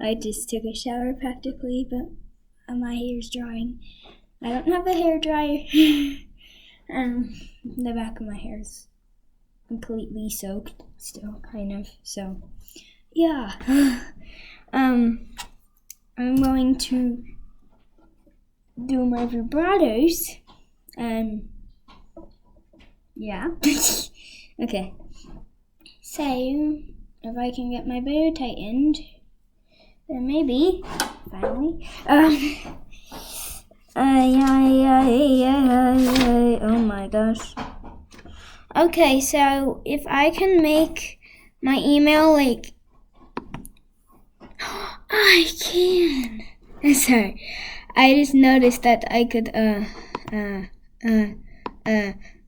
I just took a shower practically, but my hair's drying. I don't have a hair dryer. The back of my hair is completely soaked still, kind of. So, yeah. I'm going to do my vibratos. Yeah. Okay. So, if I can get my bow tightened, then maybe, finally. Oh my gosh. Okay, so if I can make my email like, I can. Sorry, I just noticed that I could,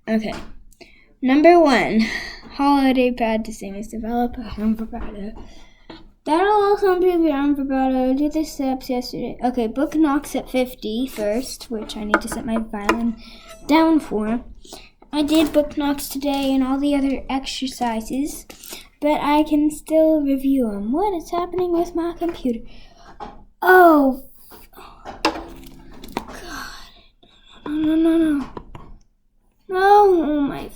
okay. Number 1, holiday pad to famous developer on vibrato. That'll also improve your arm vibrato. Do the steps yesterday. Okay, book knocks at 50 first, which I need to set my violin down for. I did book knocks today and all the other exercises, but I can still review them. What is happening with my computer? Oh, God. No. Oh, my.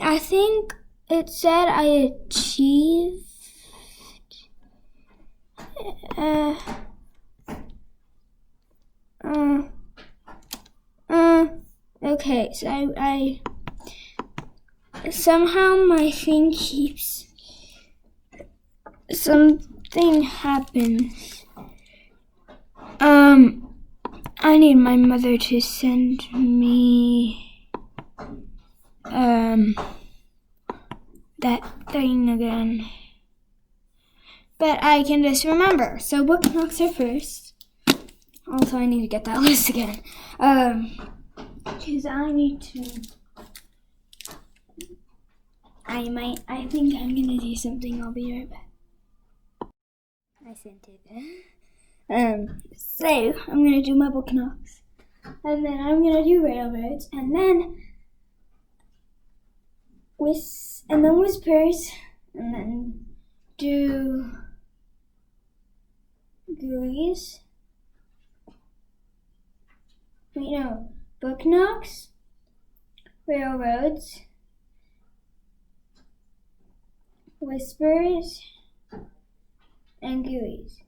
I think it said I achieved. Okay, so I somehow my thing keeps. Something happens. I need my mother to send me that thing again. But I can just remember. So book knocks are first. Also, I need to get that list again. Because I need to. I think I'm gonna do something. I'll be right back. I sent it. So I'm gonna do my book knocks, and then I'm gonna do railroads, and then whispers, and then do GUIs. Wait, no, book knocks, railroads, whispers, and GUIs.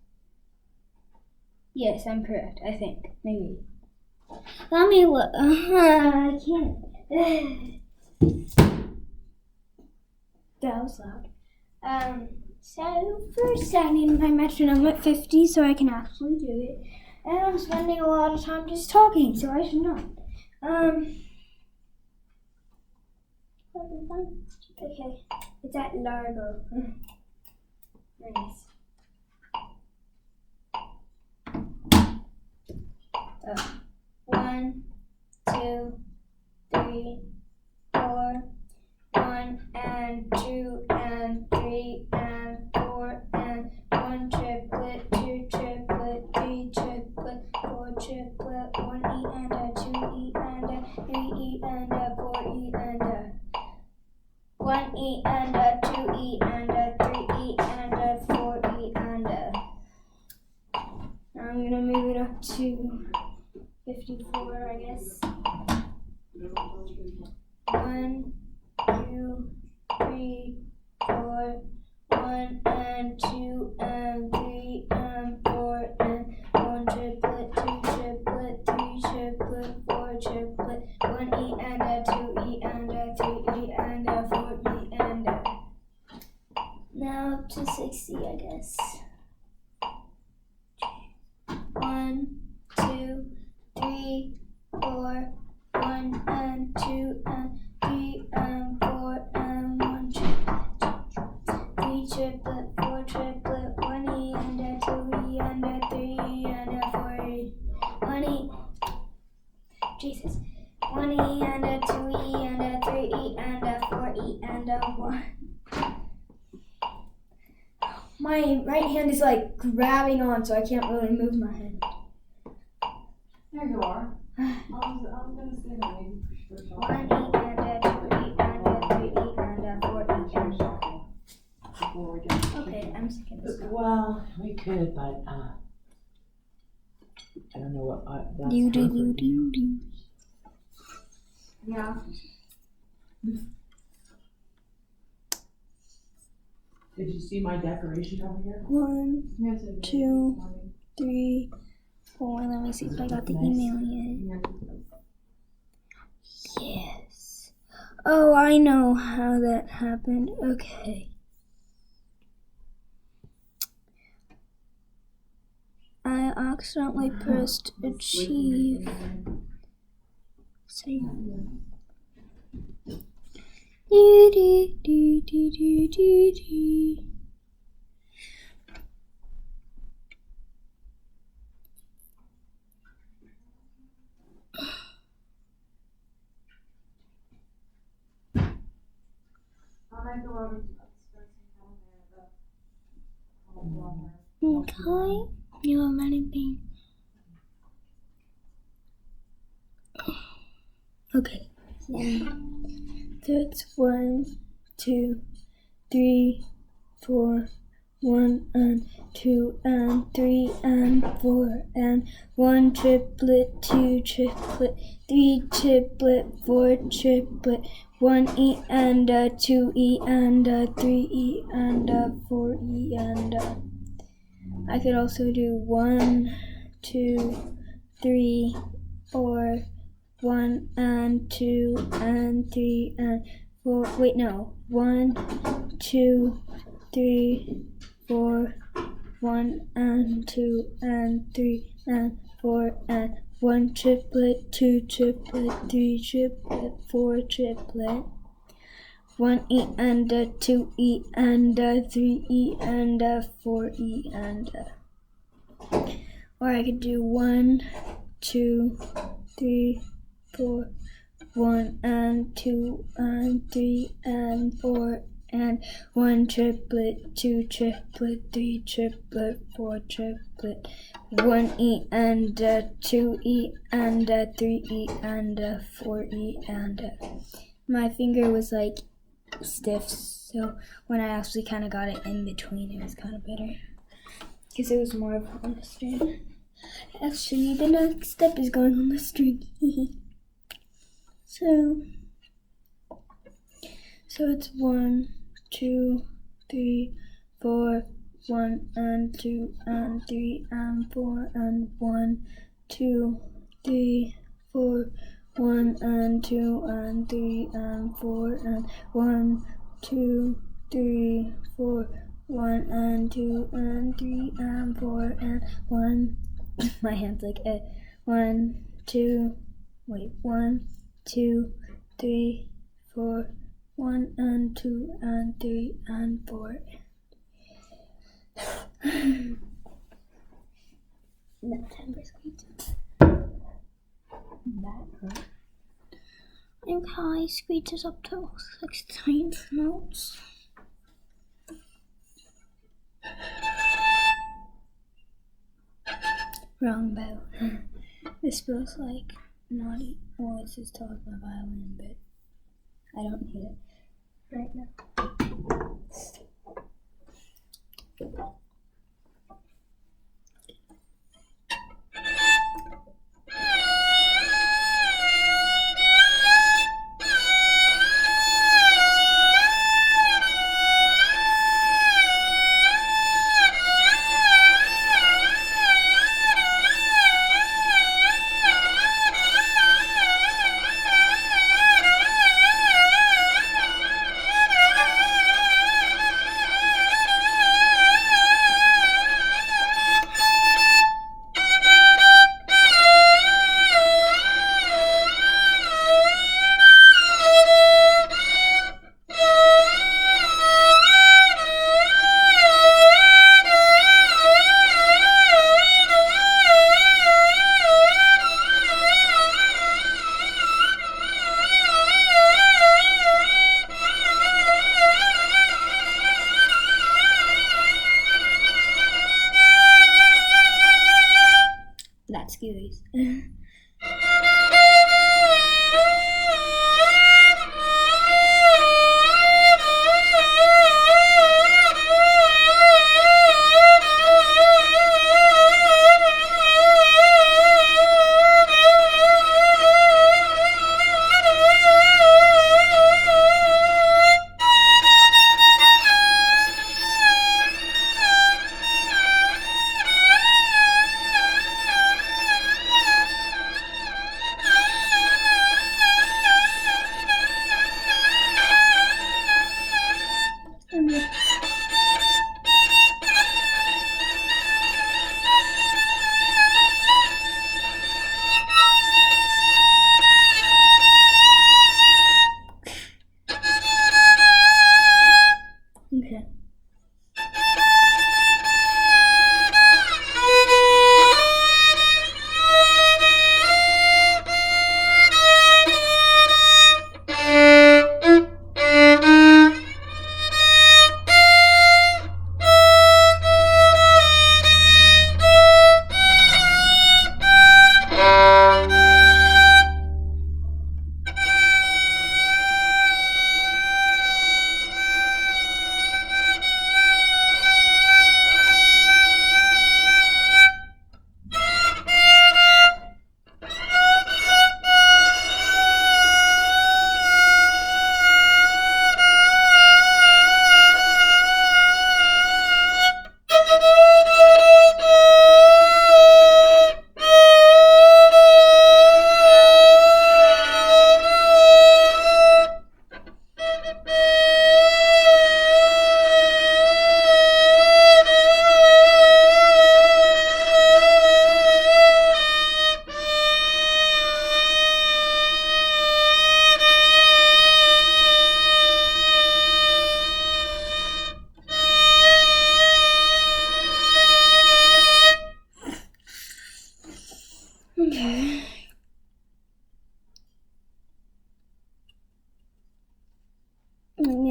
Yes, I'm correct, I think. Maybe. Let me look. I can't. That was loud. So first I need my metronome at 50 so I can actually do it. And I'm spending a lot of time just talking, so I should not. Okay, it's at Largo. Nice. 1, 2, 3, 4, 1 and 2 and 3 and 4 and 1 triplet, 2 triplet, 3 triplet, 4 triplet, 1 E and a 2 E and a 3 E and a 4 E and a 1 E and a 2 E and a 3 E and a 4 E and a. Now I'm gonna move it up to 54, I guess. 1, 2, 3, 4, 1 and 2 and 3 and 4 and 1 triplet, 2 triplet, 3 triplet, 4 triplet, 1 E and a 2 E and a 3 E and a 4 E and a. Now up to 60, I guess. 1, 2, 3, 4, 1 and 2 and 3 and 4 and 1 triplet, 3 triplet, 4 triplet, 1 E and a 2 E and a 3 E and a 4 E, 1 E, Jesus, 1 E and a 2 E and a 3 E and a 4 E and a 1. My right hand is like grabbing on, so I can't really move my hand. There you are. I was going to say that maybe. 1 E and a 2 E and a 3 E and a 4 E and a. Okay, I'm I'm sick of this. Well, we could, but, I don't know what, that's Do. perfect. Yeah. Did you see my decoration over here? 1, Yes, I did. 2, 3, 4. Let me see if I got the email yet. Yes. Oh, I know how that happened. Okay. I accidentally pressed achieve. Say. I'll make a lot of Okay. You have anything? Okay. So it's 1, 2, 3, 4, 1 and 2 and 3 and 4 and 1 triplet, 2 triplet, 3 triplet, 4 triplet, 1 E and 2 E and 3 E and 4 E and I could also do 1, 2, 3, 4, 1 and 2 and 3 and 4. Wait, no. 1, 2, 3, 4, 1 and 2 and 3 and 4 and 1 triplet, 2 triplet, 3 triplet, 4 triplet, 1 E and 2 E and 3 E and 4 E and or I could do 1, 2, 3, 4, 1 and 2 and 3 and 4 and 1 triplet, 2 triplet, 3 triplet, 4 triplet, 1 E and 2 E and 3 E and 4 E and my finger was like stiff, so when I actually kind of got it in between, it was kind of better because it was more of on the string. Actually, the next step is going on the string. So it's 1, 2, 3, 4, 1 and 2 and 3 and 4 and 1, 2, 3, 4, 1 and 2 and 3 and 4 and 1, 2, 3, 4, 1 and 2 and 3 and 4 and 1. My hand's like 1, 2, 3, 4, 1 and 2 and 3 and 4. That time for squeeze. That hurt. Okay, squeeze up to 16 notes. Wrong bow. This feels like naughty. Well, this is taught my violin, but I don't need it right now.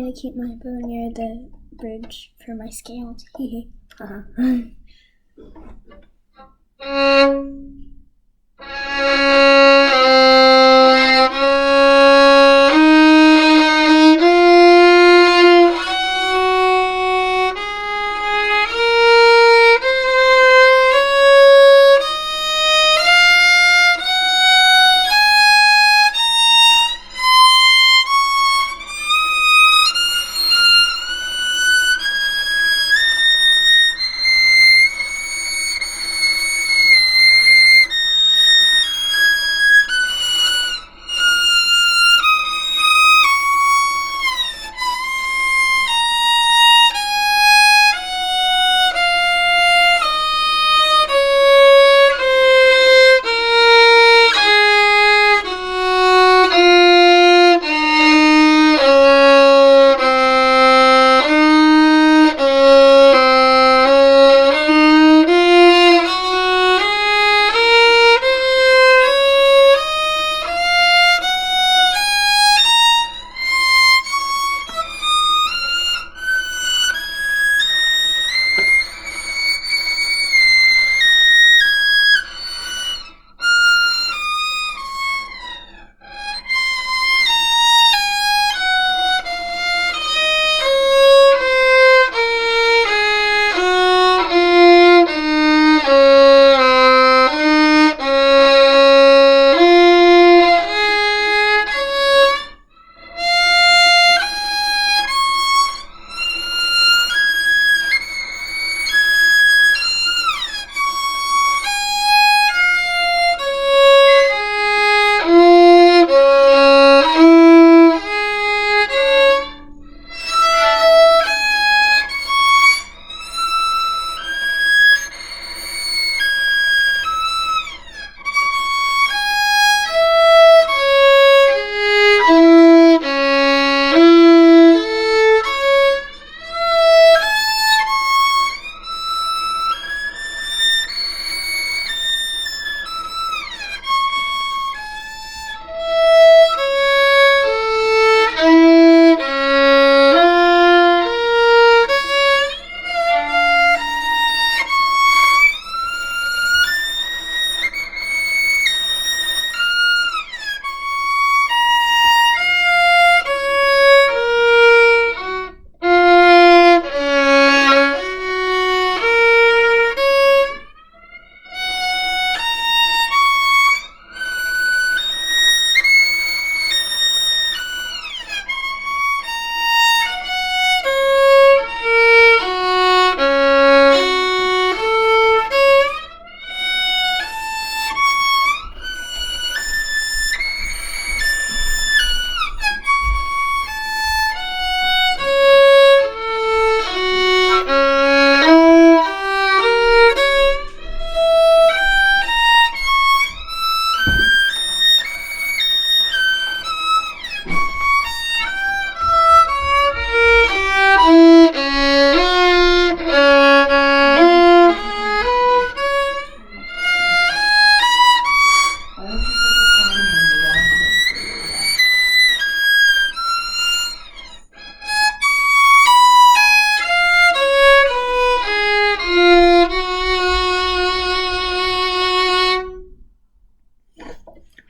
to keep my bow near the bridge for my scales. Hee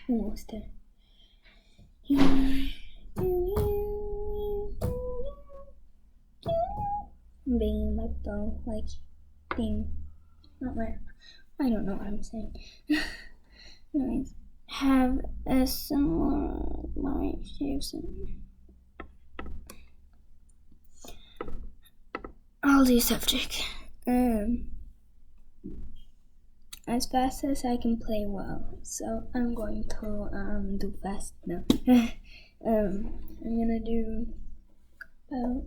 almost there. Being like though, like being not right. I don't know what I'm saying. Anyways, have a similar shape. I'll do subject. As fast as I can play well. So I'm going to do fast now. I'm gonna do about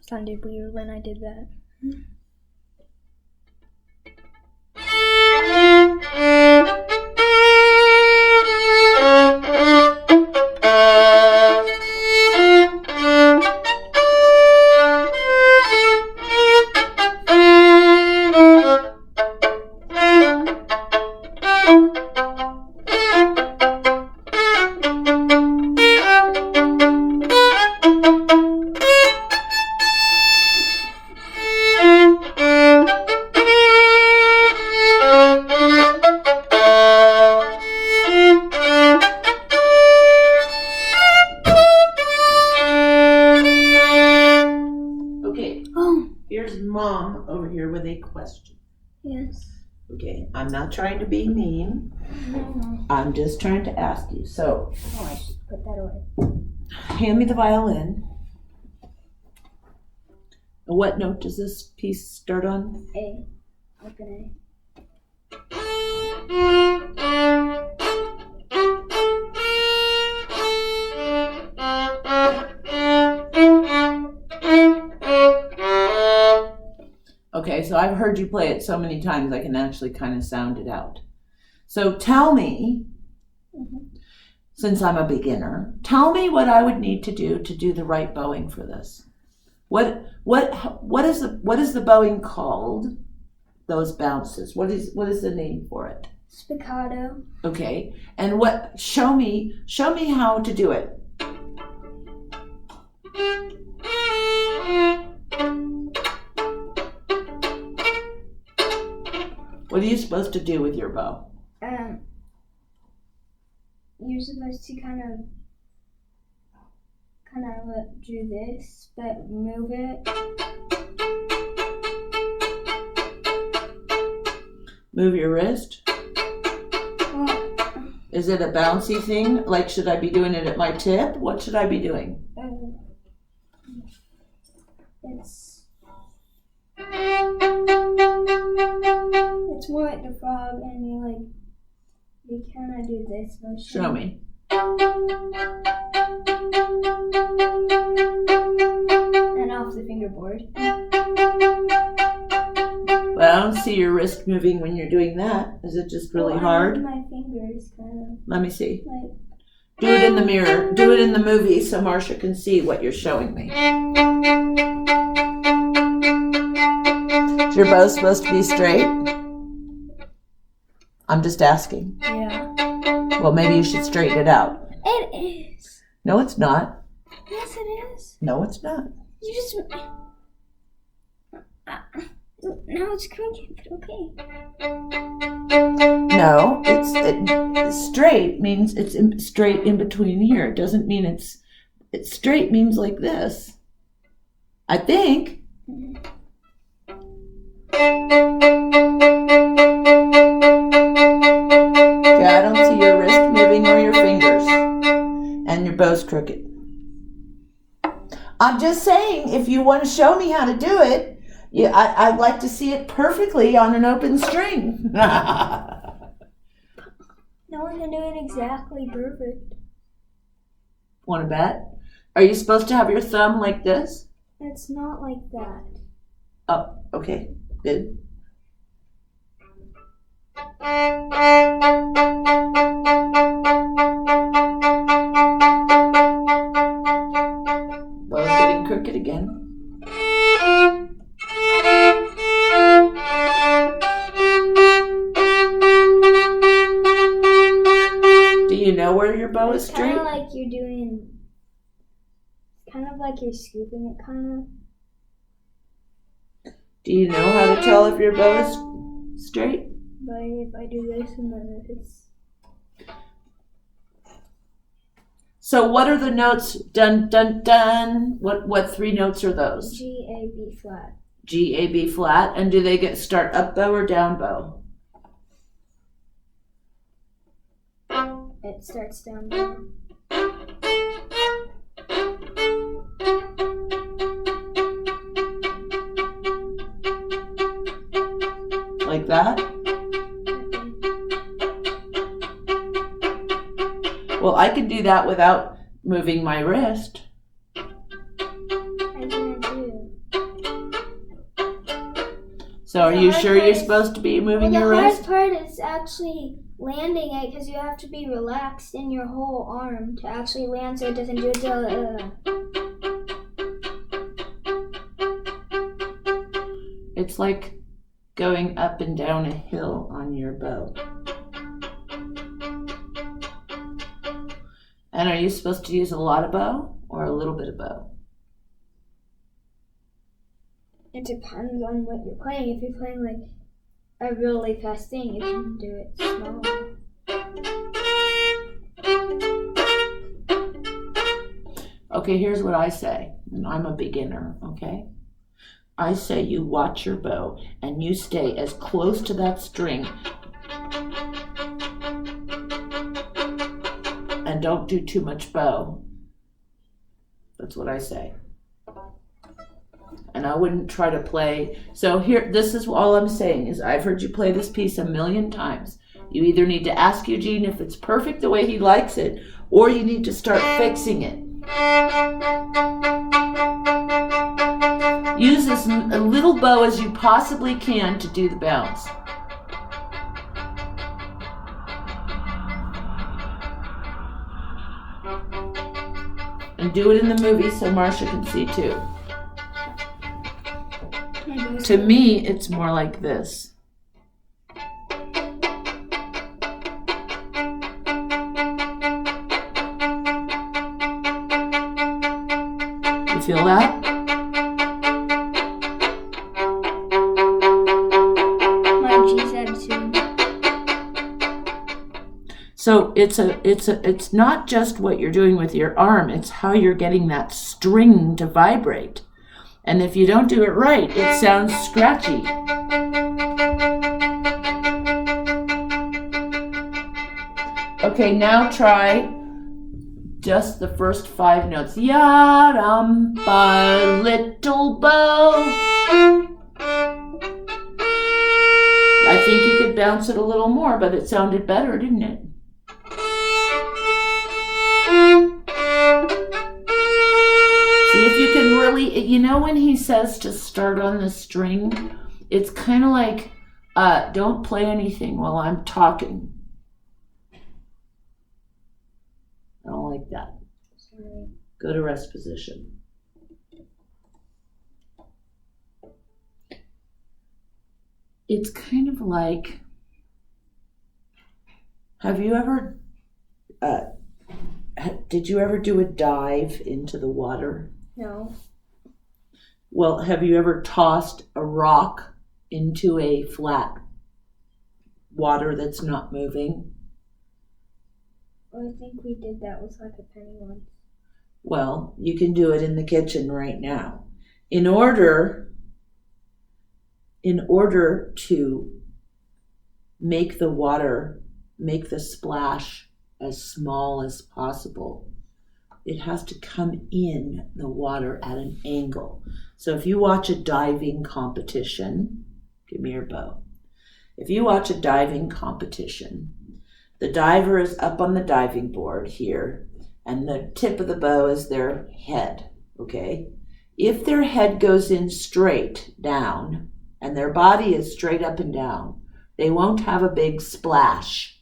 sounded weird when I did that. with a question. Yes. Okay, I'm not trying to be mean. No. I'm just trying to ask you. So, Oh, I should put that away. hand me the violin. What note does this piece start on? A. Open Okay, so I've heard you play it so many times I can actually kind of sound it out. So tell me, since I'm a beginner, tell me what I would need to do the right bowing for this. What is the bowing called? Those bounces. What is the name for it? Spiccato. Okay, and show me how to do it. What are you supposed to do with your bow? You're supposed to kind of do this, but move it. Move your wrist? Well, Is it a bouncy thing? Like, should I be doing it at my tip? What should I be doing? It's more like the frog, and you kind of do this motion. Show me. And off the fingerboard. But I don't see your wrist moving when you're doing that. Is it just really hard? My fingers kind Let me see. of Do it in the mirror. Do it in the movie so Marcia can see what you're showing me. Is your bow supposed to be straight? I'm just asking. Yeah. Well, maybe you should straighten it out. It is. No, it's not. Yes, it is. No, it's not. You just. Now it's crooked, but okay. No, straight means it's straight in between here. It doesn't mean it's straight means like this. I think. Okay, I don't see your wrist moving or your fingers. And your bow's crooked. I'm just saying, if you want to show me how to do it, I'd like to see it perfectly on an open string. No one can do it exactly perfect. Want to bet? Are you supposed to have your thumb like this? It's not like that. Oh, okay, good. Bow's getting crooked again. Do you know where your bow is It's straight? kind of like you're doing. Kind of like you're scooping it, kind of. Do you know how to tell if your bow is straight? But if I do this and then if it's. So what are the notes? Dun dun dun. What three notes are those? G, A, B flat. G, A, B flat. And do they start up bow or down bow? It starts down there. Like that? Well, I can do that without moving my wrist. I can't do. So are you sure you're supposed to be moving your The wrist? hard part is actually landing it because you have to be relaxed in your whole arm to actually land so it doesn't do it. It's like going up and down a hill on your bow. And are you supposed to use a lot of bow or a little bit of bow? It depends on what you're playing. If you're playing like a really fast thing, you can do it slow. Okay, here's what I say, and I'm a beginner, okay? I say you watch your bow and you stay as close to that string and don't do too much bow. That's what I say. And I wouldn't try to play. So here, this is all I'm saying is I've heard you play this piece a million times. You either need to ask Eugene if it's perfect the way he likes it, or you need to start fixing it. Use as a little bow as you possibly can to do the bounce. And do it in the movie so Marcia can see too. To me, it's more like this. You feel that? So it's not just what you're doing with your arm, it's how you're getting that string to vibrate. And if you don't do it right, it sounds scratchy. Okay, now try just the first 5 notes. Ya-dum-ba, little bow. I think you could bounce it a little more, but it sounded better, didn't it? See if you can really, you know when he says to start on the string, it's kind of like, don't play anything while I'm talking. I don't like that. Sorry. Go to rest position. It's kind of like, have you ever, did you ever do a dive into the water? No. Well, have you ever tossed a rock into a flat water that's not moving? I think we did that with like a penny once. Well, you can do it in the kitchen right now. In order to make the water, make the splash as small as possible, it has to come in the water at an angle. So if you watch a diving competition, give me your bow. If you watch a diving competition, the diver is up on the diving board here, and the tip of the bow is their head, okay? If their head goes in straight down, and their body is straight up and down, they won't have a big splash.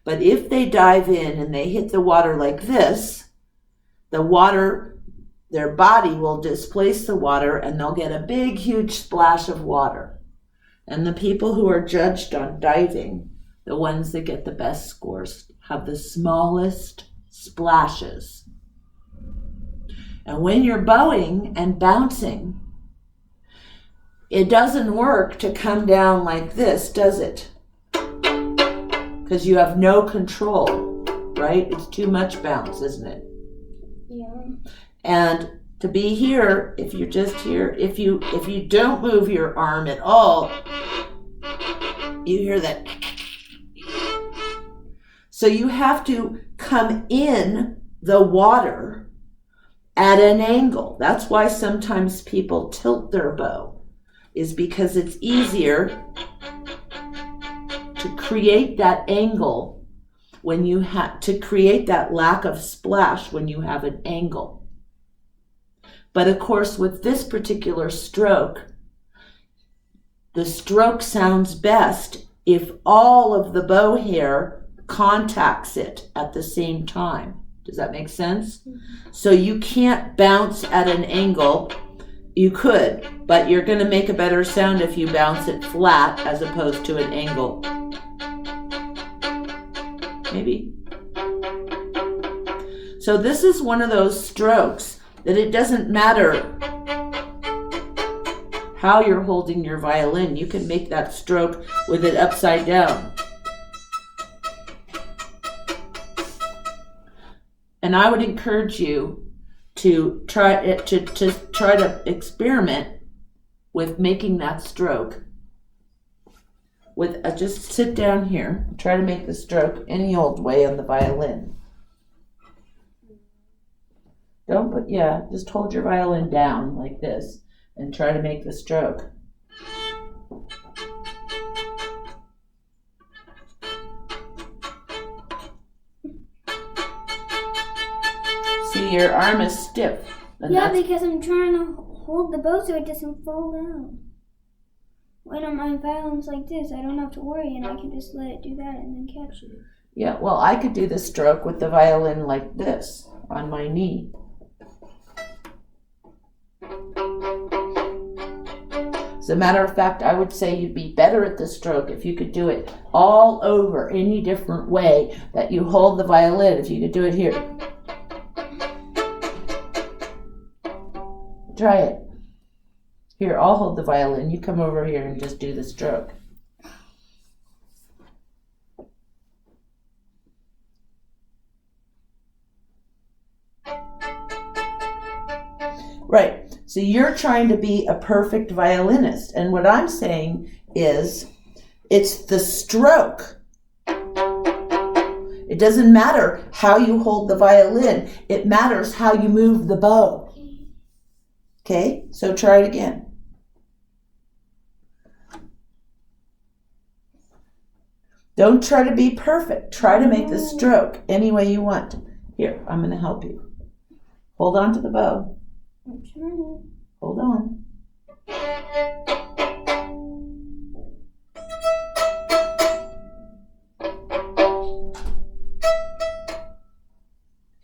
But if they dive in and they hit the water like this, the water, their body will displace the water and they'll get a big, huge splash of water. And the people who are judged on diving, the ones that get the best scores, have the smallest splashes. And when you're bowing and bouncing, it doesn't work to come down like this, does it? Because you have no control, right? It's too much bounce, isn't it? Yeah. And to be here, if you're just here, if you don't move your arm at all, you hear that. So you have to come in the water at an angle. That's why sometimes people tilt their bow, is because it's easier to create that angle when you have to create that lack of splash when you have an angle. But of course, with this particular stroke, the stroke sounds best if all of the bow hair contacts it at the same time. Does that make sense? Mm-hmm. So you can't bounce at an angle. You could, but you're going to make a better sound if you bounce it flat as opposed to an angle. Maybe. So this is one of those strokes that it doesn't matter how you're holding your violin. You can make that stroke with it upside down. And I would encourage you to try to experiment with making that stroke. With just sit down here, try to make the stroke any old way on the violin. Just hold your violin down like this and try to make the stroke. See, your arm is stiff. Yeah, because I'm trying to hold the bow so it doesn't fall down. When my violin's like this, I don't have to worry, and I can just let it do that and then catch it. Yeah, well, I could do the stroke with the violin like this on my knee. As a matter of fact, I would say you'd be better at the stroke if you could do it all over any different way that you hold the violin. If you could do it here. Try it. Here, I'll hold the violin. You come over here and just do the stroke. Right. So you're trying to be a perfect violinist. And what I'm saying is it's the stroke. It doesn't matter how you hold the violin. It matters how you move the bow. Okay? So try it again. Don't try to be perfect. Try to make the stroke any way you want. Here, I'm going to help you. Hold on to the bow. I'm trying. Hold on.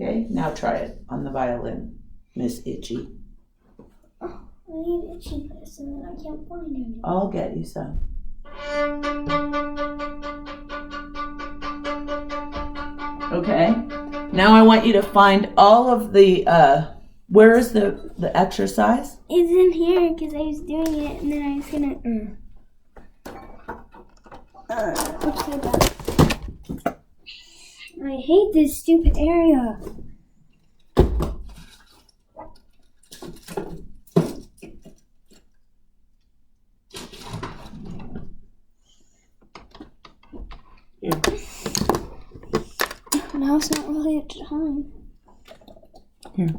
Okay, now try it on the violin, Miss Itchy. I need itchy this and then I can't find it. I'll get you some. Okay, now I want you to find all of the, where is the exercise? It's in here because I was doing it and then I was gonna, upside down. I hate this stupid area. Here. Now it's not really a time. Here.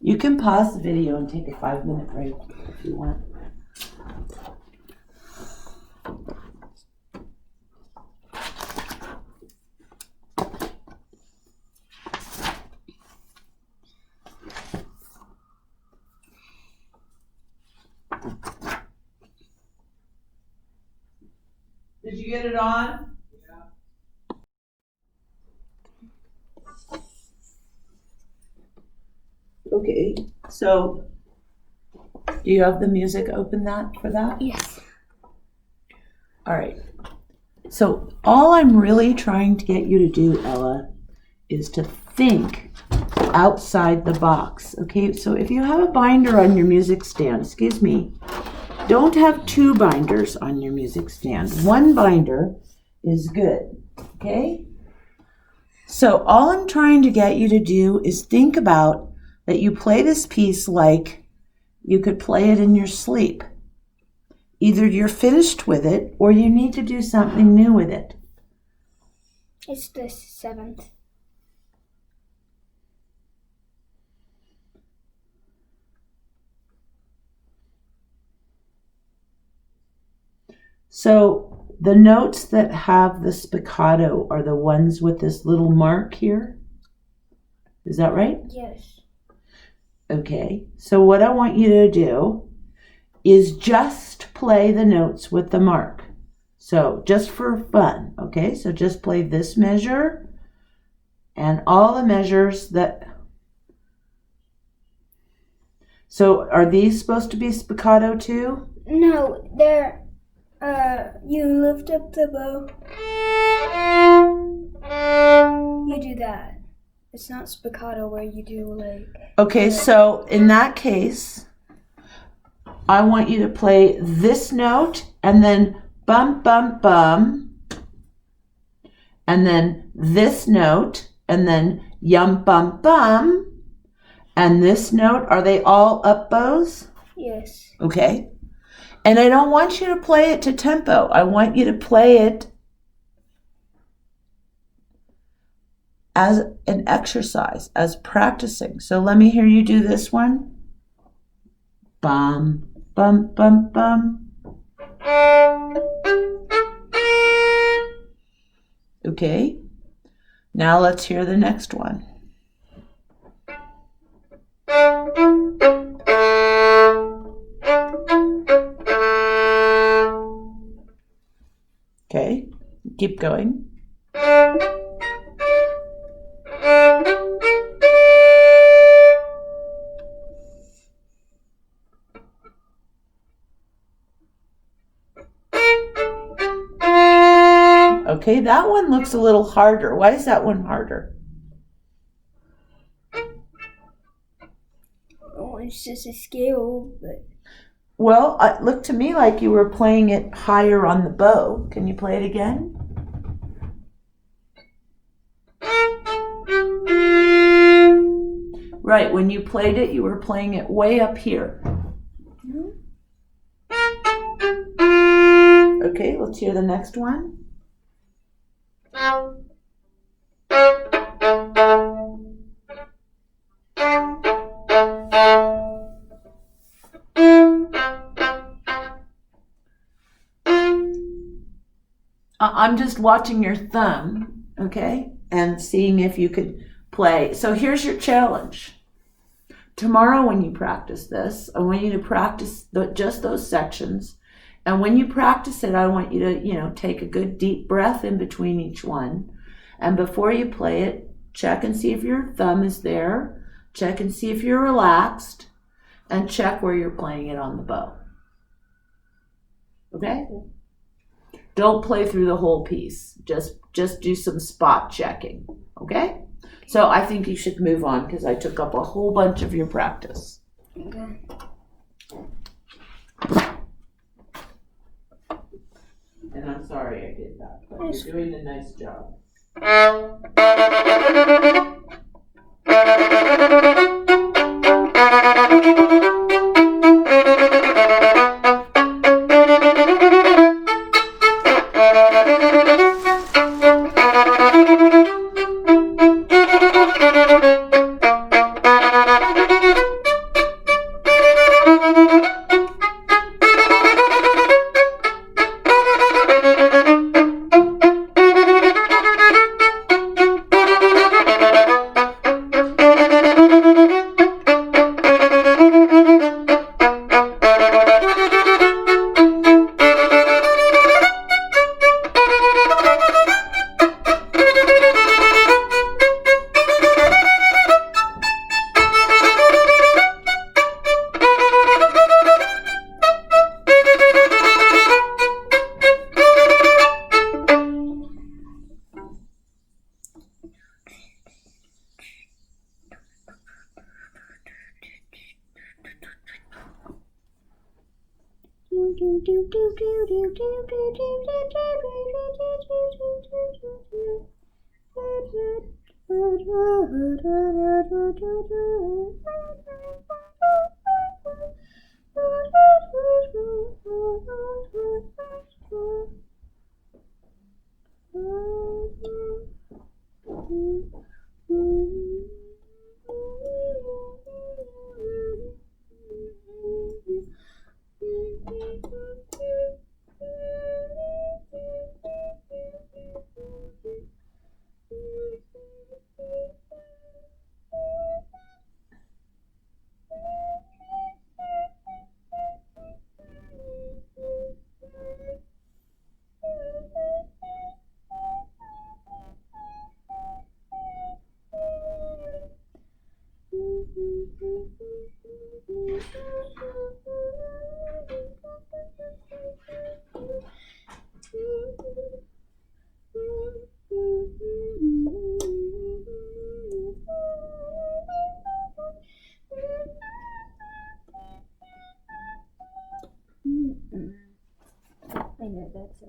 You can pause the video and take a 5-minute break if you want. Did you get it on? Okay, so do you have the music open for that? Yes. All right. So all I'm really trying to get you to do, Ella, is to think outside the box. Okay, so if you have a binder on your music stand, don't have 2 binders on your music stand. 1 binder is good, okay? So all I'm trying to get you to do is think about that you play this piece like you could play it in your sleep. Either you're finished with it or you need to do something new with it. It's the 7th. So the notes that have the spiccato are the ones with this little mark here. Is that right? Yes. Okay, so what I want you to do is just play the notes with the mark. So just for fun, okay? So just play this measure and all the measures that... So are these supposed to be spiccato too? No, they're, you lift up the bow. You do that. It's not spiccato where you do like... Okay, so in that case, I want you to play this note and then bum, bum, bum. And then this note and then yum, bum, bum. and this note, are they all up bows? Yes. Okay. And I don't want you to play it to tempo. I want you to play it as an exercise, as practicing. So let me hear you do this one. Bum, bum, bum, bum. Okay. Now let's hear the next one. Okay, keep going. Okay, that one looks a little harder. Why is that one harder? Oh, it's just a scale, but Well, it looked to me like you were playing it higher on the bow. Can you play it again? Right, when you played it, you were playing it way up here. Okay, let's hear the next one. I'm just watching your thumb, okay, and seeing if you could play. So here's your challenge. Tomorrow when you practice this, I want you to practice just those sections. And when you practice it, I want you to, take a good deep breath in between each one. And before you play it, check and see if your thumb is there. Check and see if you're relaxed. And check where you're playing it on the bow. Okay? Don't play through the whole piece. Just do some spot checking. Okay? So I think you should move on because I took up a whole bunch of your practice. okay. And I'm sorry I did that, but you're doing a nice job. I know that's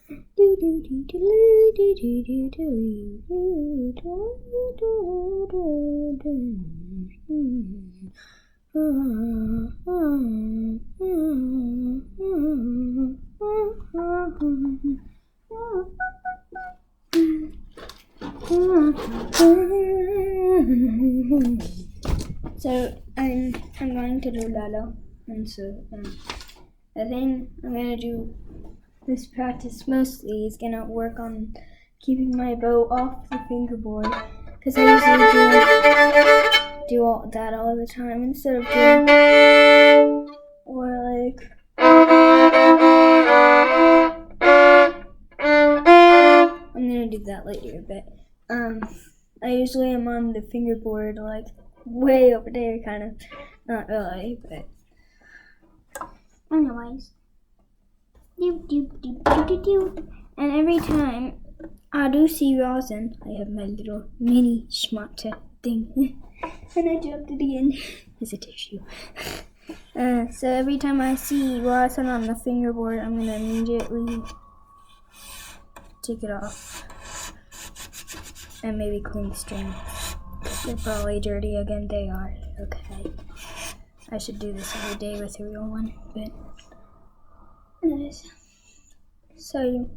So I'm going to do Lalo, and so the thing I'm gonna do this practice mostly is gonna work on keeping my bow off the fingerboard, because I usually do all that all the time instead of doing or like. I'm gonna do that later, but I usually am on the fingerboard like way over there, kind of. Not really, but anyways. And every time I do see rosin, I have my little mini schmatter thing. And I dropped it again. There's a tissue. So every time I see rosin on the fingerboard, I'm gonna immediately take it off. And maybe clean the strings. They're probably dirty again. They are. Okay. I should do this every day with a real one, but anyways. So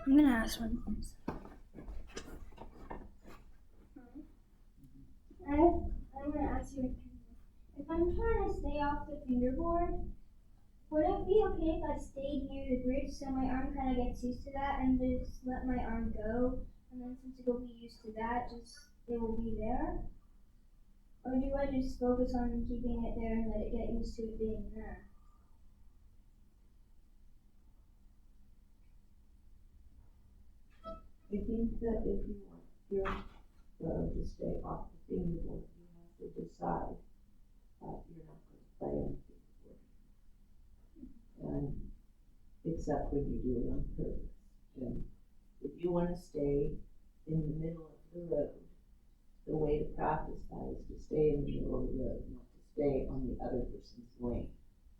I'm gonna ask one. I'm gonna ask you, if I'm trying to stay off the fingerboard, would it be okay if I stayed near the bridge so my arm kind of gets used to that and just let my arm go? And then since it will be used to that, it will be there? Or do I just focus on keeping it there and let it get used to it being there? I think that if you want your bow to stay off the fingerboard, you have to decide that you're not going to play on the fingerboard. And except when you do it on purpose. And if you want to stay in the middle of the road, the way to practice that is to stay in the middle of the road, not to stay on the other person's lane.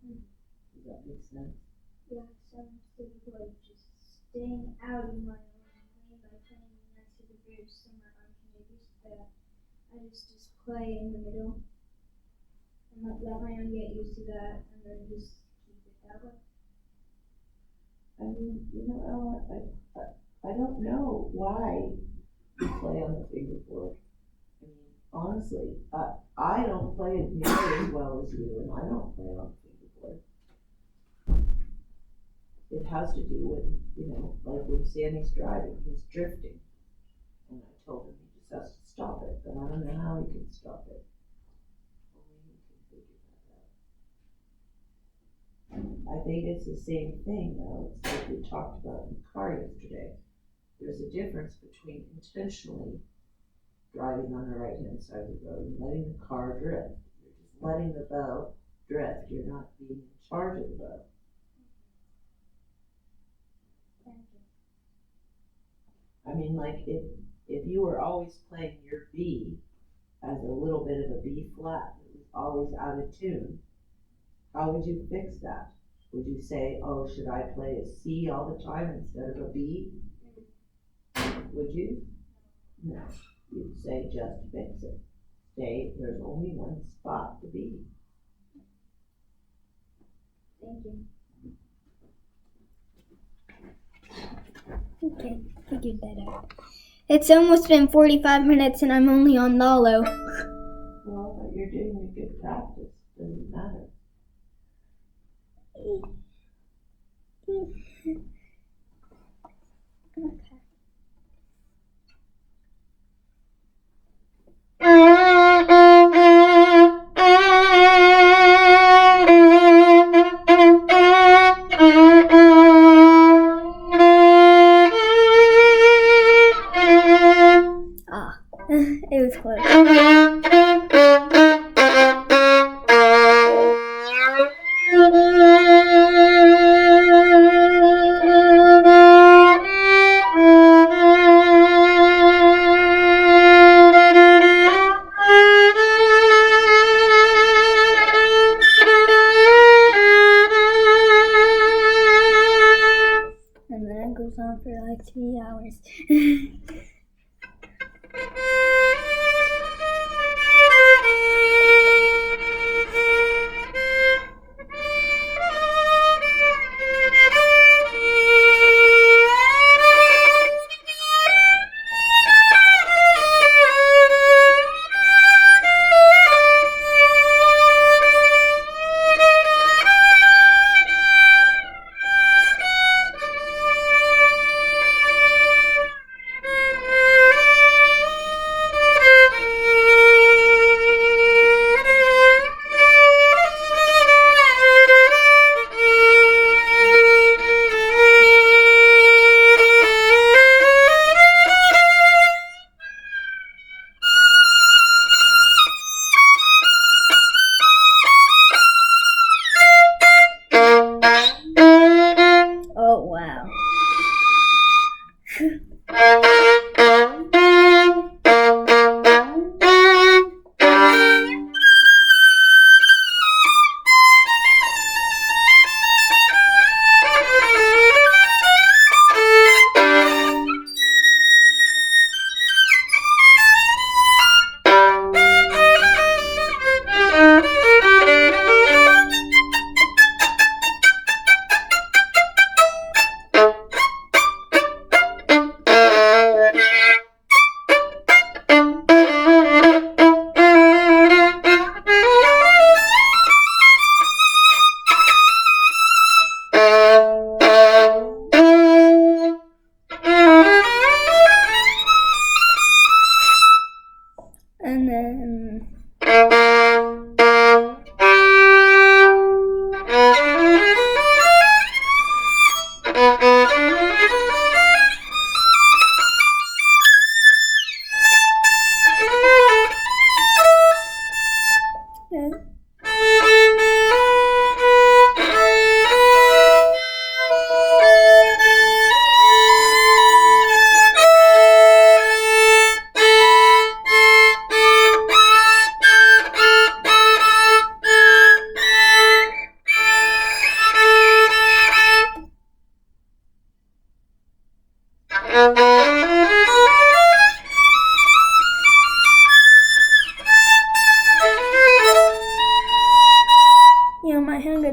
Does that make sense? Yeah, so instead of like just staying just play in the middle and let my own get used to that, and then just keep it that way. I mean, you know, Ella, I don't know why you play on the fingerboard. I mean, honestly, I don't play it nearly as well as you, and I don't play on the fingerboard. It has to do with, you know, like when Sammy's driving, he's drifting. And I told him he just has to stop it, but I don't know how he can stop it. Only he can figure that out. I think it's the same thing though. It's like we talked about in the car yesterday. There's a difference between intentionally driving on the right hand side of the road and letting the car drift. You're just letting the bow drift. You're not being in charge of the bow. Thank you. I mean, like if you were always playing your B as a little bit of a B flat, it was always out of tune, how would you fix that? Would you say, oh, should I play a C all the time instead of a B? Would you? No. You'd say just fix it. Say there's only one spot to be. Thank you. Okay, figured that out. It's almost been 45 minutes and I'm only on Lalo. Well, but you're doing a good practice. Doesn't matter. Okay. It was close. And then it goes on for like 3 hours.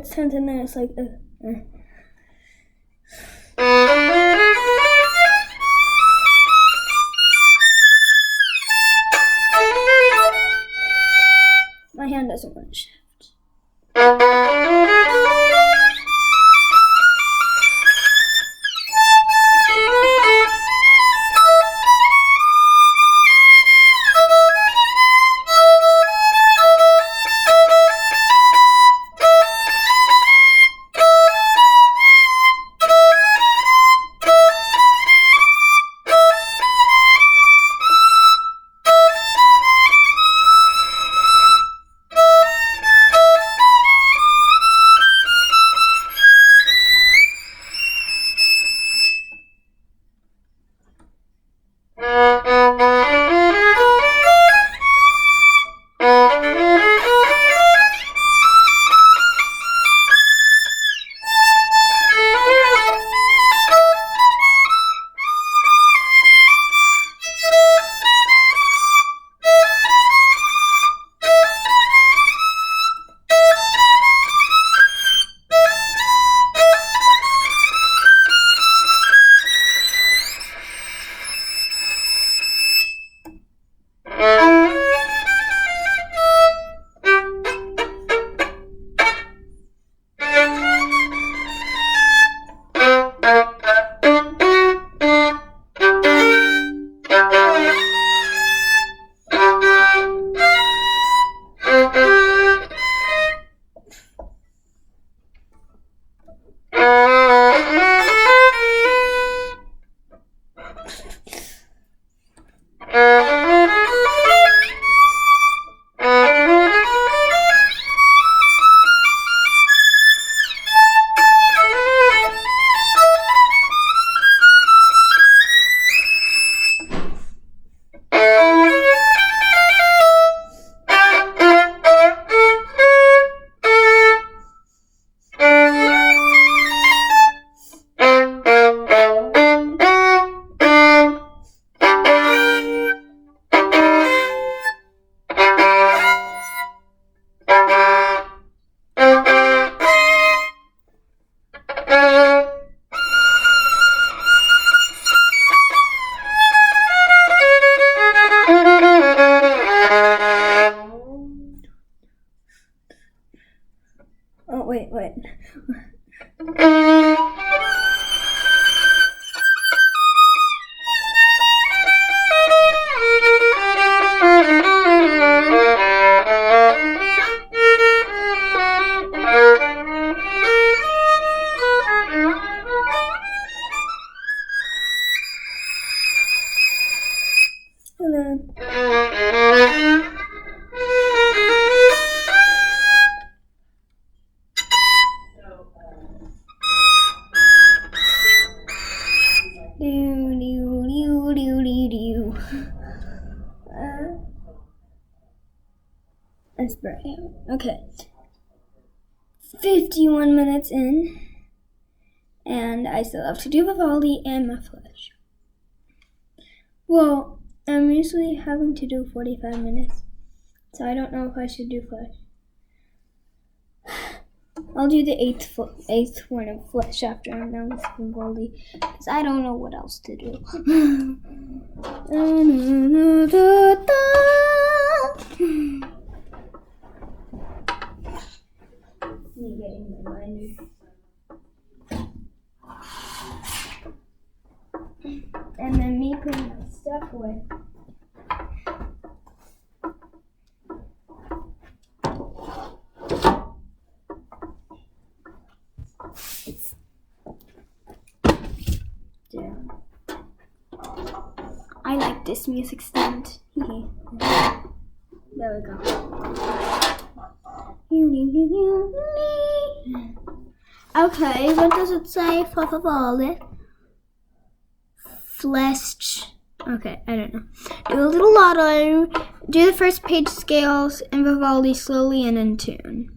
gets tense and then it's like. My hand doesn't want to shift. Oh, wait. That's bright. Okay. 51 minutes in, and I still have to do Vivaldi and my flesh. Well, I'm usually having to do 45 minutes, so I don't know if I should do flesh. I'll do the eighth one of flesh after I'm done with Vivaldi, because I don't know what else to do. Me getting my mind. And then me putting my stuff away. Yeah. I like this music stand. There we go. Okay, what does it say for Vivaldi? Flesh. Okay, I don't know. Do a little auto. Do the first page scales and Vivaldi slowly and in tune.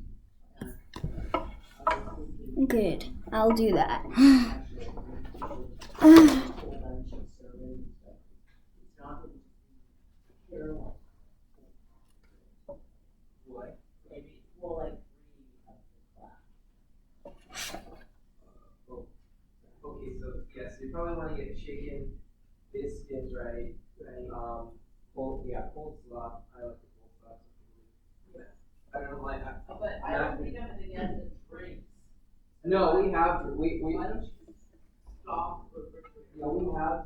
Good. I'll do that. want to get chicken, biscuits, right? Cold slaw. I like the cold slaw. I don't like that. But I don't think I'm gonna get the drinks. No, we have, we, Why don't you stop for yeah, we have,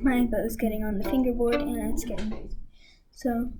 My bow's getting on the fingerboard and it's getting crazy. So.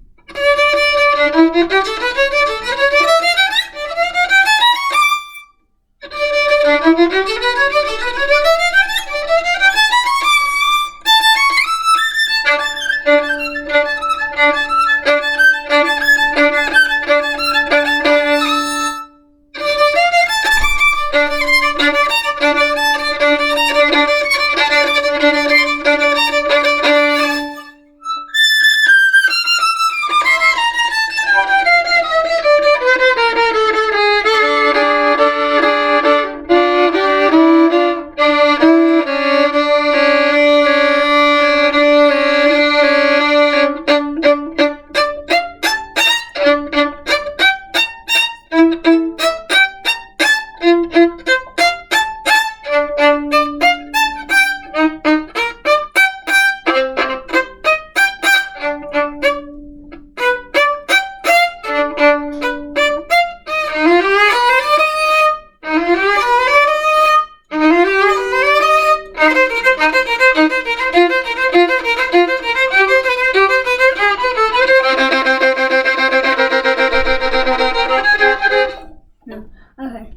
Okay.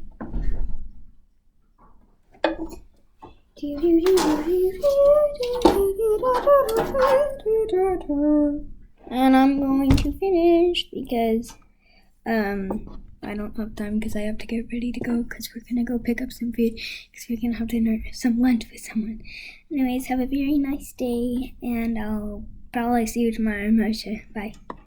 And I'm going to finish because I don't have time because I have to get ready to go because we're gonna go pick up some food because we're gonna have dinner, some lunch with someone. Anyways, have a very nice day and I'll probably see you tomorrow, Moshe. Bye.